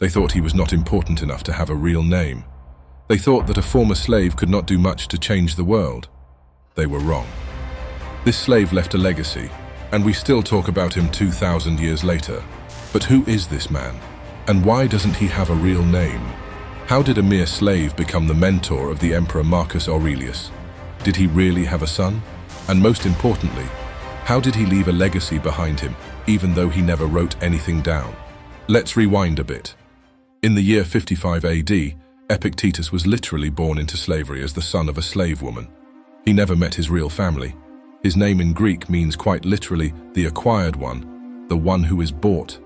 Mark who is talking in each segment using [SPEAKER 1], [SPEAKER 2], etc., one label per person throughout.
[SPEAKER 1] They thought he was not important enough to have a real name. They thought that a former slave could not do much to change the world. They were wrong. This slave left a legacy, and we still talk about him 2,000 years later. But who is this man? And why doesn't he have a real name? How did a mere slave become the mentor of the Emperor Marcus Aurelius? Did he really have a son? And most importantly, how did he leave a legacy behind him, even though he never wrote anything down? Let's rewind a bit. In the year 55 AD, Epictetus was literally born into slavery as the son of a slave woman. He never met his real family. His name in Greek means quite literally the acquired one, the one who is bought.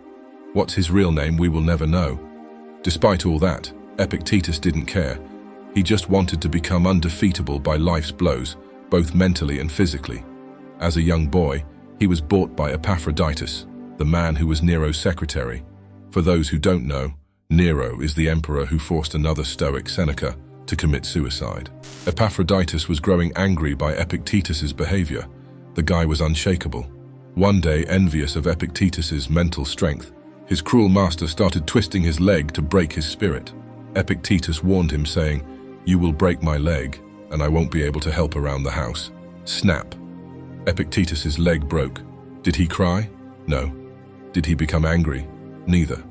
[SPEAKER 1] What's his real name we will never know. Despite all that, Epictetus didn't care. He just wanted to become undefeatable by life's blows, both mentally and physically. As a young boy, he was bought by Epictetus, the man who was Nero's secretary. For those who don't know, Nero is the emperor who forced another Stoic, Seneca, to commit suicide. Epictetus was growing angry by Epictetus's behavior. The guy was unshakable. One day, envious of Epictetus's mental strength, his cruel master started twisting his leg to break his spirit. Epictetus warned him, saying, "You will break my leg, and I won't be able to help around the house." Snap. Epictetus's leg broke. Did he cry? No. Did he become angry? Neither.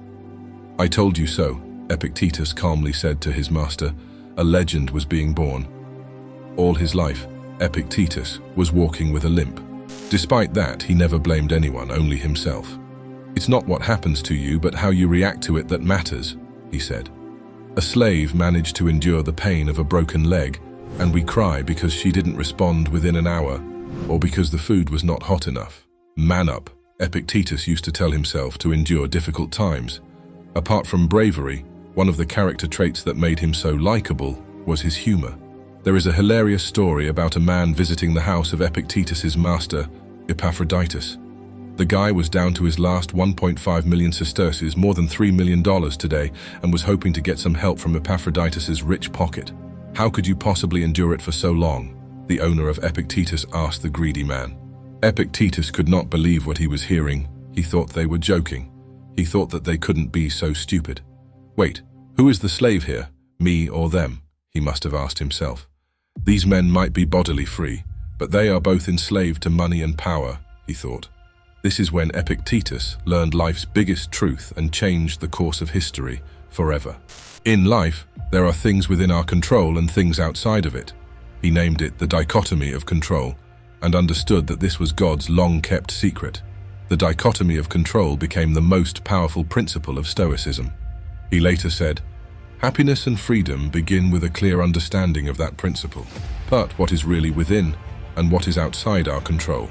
[SPEAKER 1] "I told you so," Epictetus calmly said to his master. A legend was being born. All his life, Epictetus was walking with a limp. Despite that, he never blamed anyone, only himself. "It's not what happens to you, but how you react to it that matters," he said. A slave managed to endure the pain of a broken leg, and we cry because she didn't respond within an hour, or because the food was not hot enough. Man up, Epictetus used to tell himself to endure difficult times. Apart from bravery, one of the character traits that made him so likable was his humor. There is a hilarious story about a man visiting the house of Epictetus's master, Epictetus. The guy was down to his last 1.5 million sesterces, more than $3 million today, and was hoping to get some help from Epictetus's rich pocket. "How could you possibly endure it for so long?" the owner of Epictetus asked the greedy man. Epictetus could not believe what he was hearing. He thought they were joking. He thought that they couldn't be so stupid. "Wait, who is the slave here, me or them?" he must have asked himself. "These men might be bodily free, but they are both enslaved to money and power," he thought. This is when Epictetus learned life's biggest truth and changed the course of history forever. In life, there are things within our control and things outside of it. He named it the Dichotomy of Control, and understood that this was God's long-kept secret. The Dichotomy of Control became the most powerful principle of Stoicism. He later said, "Happiness and freedom begin with a clear understanding of that principle. But what is really within and what is outside our control?"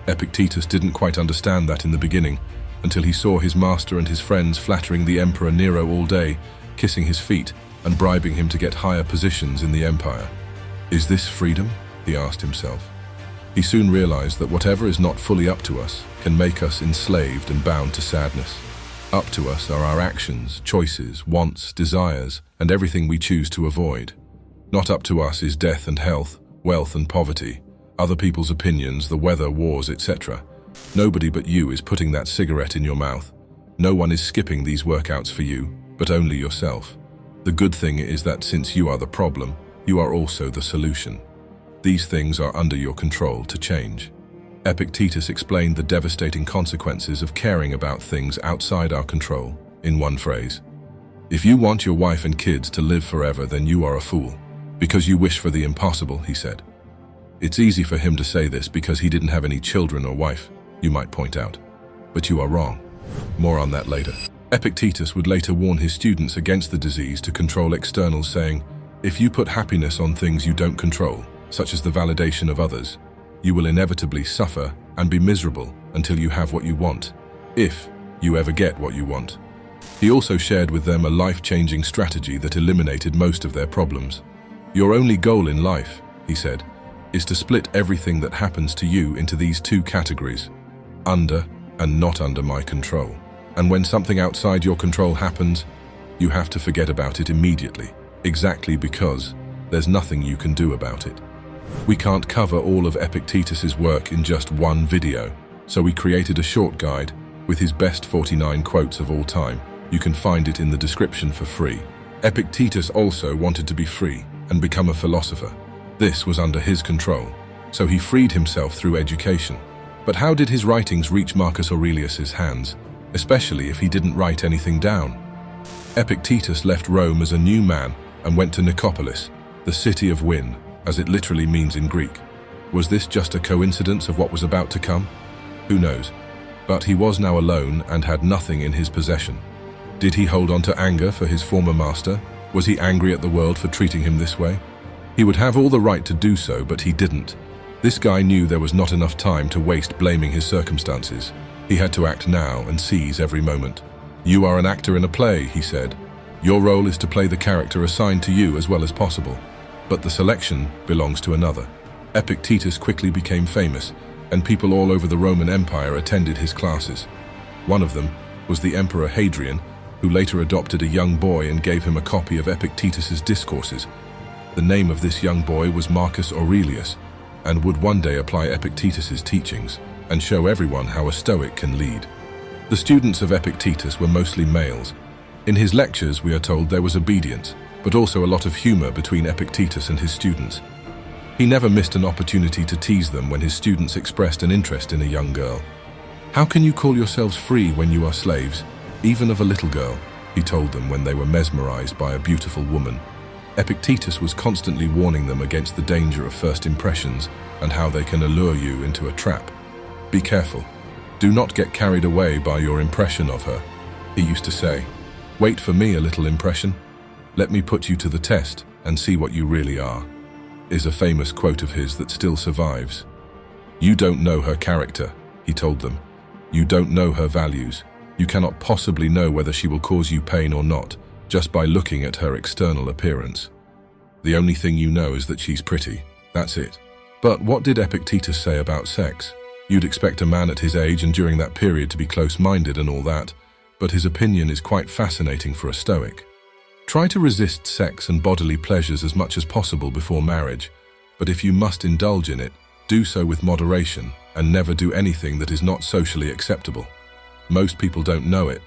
[SPEAKER 1] Epictetus didn't quite understand that in the beginning, until he saw his master and his friends flattering the Emperor Nero all day, kissing his feet and bribing him to get higher positions in the empire. Is this freedom? He asked himself. He soon realized that whatever is not fully up to us can make us enslaved and bound to sadness. Up to us are our actions, choices, wants, desires, and everything we choose to avoid. Not up to us is death and health, wealth and poverty, other people's opinions, the weather, wars, etc. Nobody but you is putting that cigarette in your mouth. No one is skipping these workouts for you, but only yourself. The good thing is that since you are the problem, you are also the solution. These things are under your control to change. Epictetus explained the devastating consequences of caring about things outside our control in one phrase. "If you want your wife and kids to live forever, then you are a fool, because you wish for the impossible," he said. It's easy for him to say this because he didn't have any children or wife, you might point out. But you are wrong. More on that later. Epictetus would later warn his students against the disease to control externals, saying, "If you put happiness on things you don't control, such as the validation of others, you will inevitably suffer and be miserable until you have what you want, if you ever get what you want." He also shared with them a life-changing strategy that eliminated most of their problems. "Your only goal in life," he said, "is to split everything that happens to you into these two categories, under and not under my control. And when something outside your control happens, you have to forget about it immediately, exactly because there's nothing you can do about it." We can't cover all of Epictetus's work in just one video, so we created a short guide with his best 49 quotes of all time. You can find it in the description for free. Epictetus also wanted to be free and become a philosopher. This was under his control, so he freed himself through education. But how did his writings reach Marcus Aurelius's hands, especially if he didn't write anything down? Epictetus left Rome as a new man and went to Nicopolis, the city of win, as it literally means in Greek. Was this just a coincidence of what was about to come? Who knows? But he was now alone and had nothing in his possession. Did he hold on to anger for his former master? Was he angry at the world for treating him this way? He would have all the right to do so, but he didn't. This guy knew there was not enough time to waste blaming his circumstances. He had to act now and seize every moment. "You are an actor in a play," he said. "Your role is to play the character assigned to you as well as possible. But the selection belongs to another." Epictetus quickly became famous, and people all over the Roman Empire attended his classes. One of them was the Emperor Hadrian, who later adopted a young boy and gave him a copy of Epictetus's discourses. The name of this young boy was Marcus Aurelius, and would one day apply Epictetus's teachings and show everyone how a Stoic can lead. The students of Epictetus were mostly males. In his lectures, we are told there was obedience, but also a lot of humor between Epictetus and his students. He never missed an opportunity to tease them when his students expressed an interest in a young girl. "How can you call yourselves free when you are slaves, even of a little girl?" he told them when they were mesmerized by a beautiful woman. Epictetus was constantly warning them against the danger of first impressions and how they can allure you into a trap. "Be careful. Do not get carried away by your impression of her," he used to say. "Wait for me a little impression. Let me put you to the test and see what you really are," is a famous quote of his that still survives. "You don't know her character," he told them. "You don't know her values. You cannot possibly know whether she will cause you pain or not, just by looking at her external appearance. The only thing you know is that she's pretty. That's it." But what did Epictetus say about sex? You'd expect a man at his age and during that period to be close-minded and all that, but his opinion is quite fascinating for a Stoic. Try to resist sex and bodily pleasures as much as possible before marriage, but if you must indulge in it, do so with moderation and never do anything that is not socially acceptable. Most people don't know it,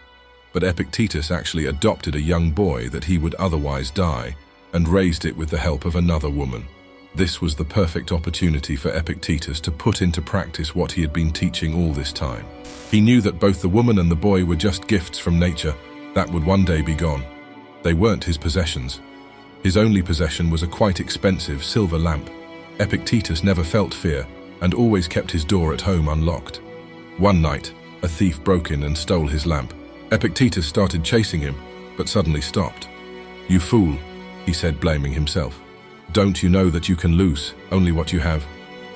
[SPEAKER 1] but Epictetus actually adopted a young boy that he would otherwise die and raised it with the help of another woman. This was the perfect opportunity for Epictetus to put into practice what he had been teaching all this time. He knew that both the woman and the boy were just gifts from nature that would one day be gone. They weren't his possessions. His only possession was a quite expensive silver lamp. Epictetus never felt fear and always kept his door at home unlocked. One night, a thief broke in and stole his lamp. Epictetus started chasing him, but suddenly stopped. "You fool," he said, blaming himself. "Don't you know that you can lose only what you have?"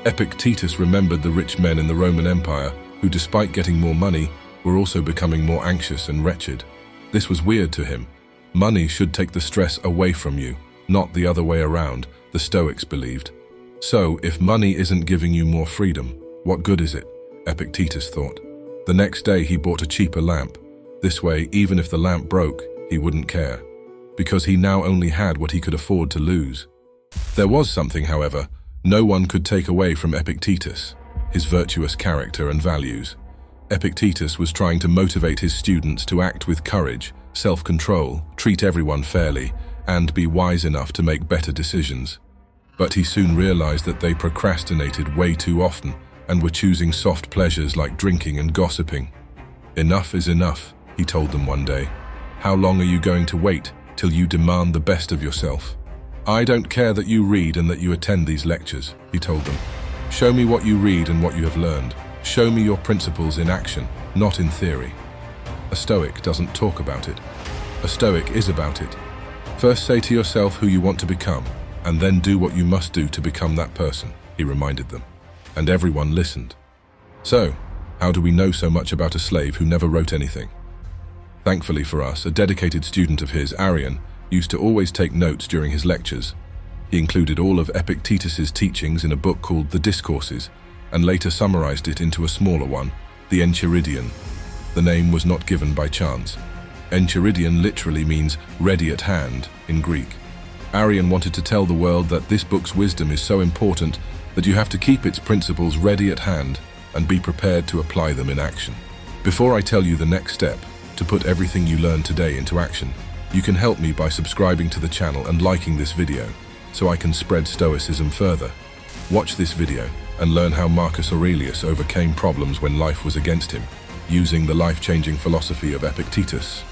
[SPEAKER 1] Epictetus remembered the rich men in the Roman Empire who, despite getting more money, were also becoming more anxious and wretched. This was weird to him. Money should take the stress away from you, not the other way around, the Stoics believed. So, if money isn't giving you more freedom, what good is it? Epictetus thought. The next day he bought a cheaper lamp. This way, even if the lamp broke, he wouldn't care, because he now only had what he could afford to lose. There was something, however, no one could take away from Epictetus: his virtuous character and values. Epictetus was trying to motivate his students to act with courage, self-control, treat everyone fairly, and be wise enough to make better decisions. But he soon realized that they procrastinated way too often and were choosing soft pleasures like drinking and gossiping. "Enough is enough," he told them one day. "How long are you going to wait till you demand the best of yourself? I don't care that you read and that you attend these lectures," he told them. "Show me what you read and what you have learned. Show me your principles in action, not in theory." A Stoic doesn't talk about it. A Stoic is about it. First say to yourself who you want to become, and then do what you must do to become that person, he reminded them. And everyone listened. So, how do we know so much about a slave who never wrote anything? Thankfully for us, a dedicated student of his, Arrian, used to always take notes during his lectures. He included all of Epictetus's teachings in a book called The Discourses, and later summarized it into a smaller one, the Enchiridion. The name was not given by chance. Enchiridion literally means ready at hand in Greek. Arrian wanted to tell the world that this book's wisdom is so important that you have to keep its principles ready at hand and be prepared to apply them in action. Before I tell you the next step, to put everything you learned today into action. You can help me by subscribing to the channel and liking this video, so I can spread Stoicism further. Watch this video and learn how Marcus Aurelius overcame problems when life was against him, using the life-changing philosophy of Epictetus.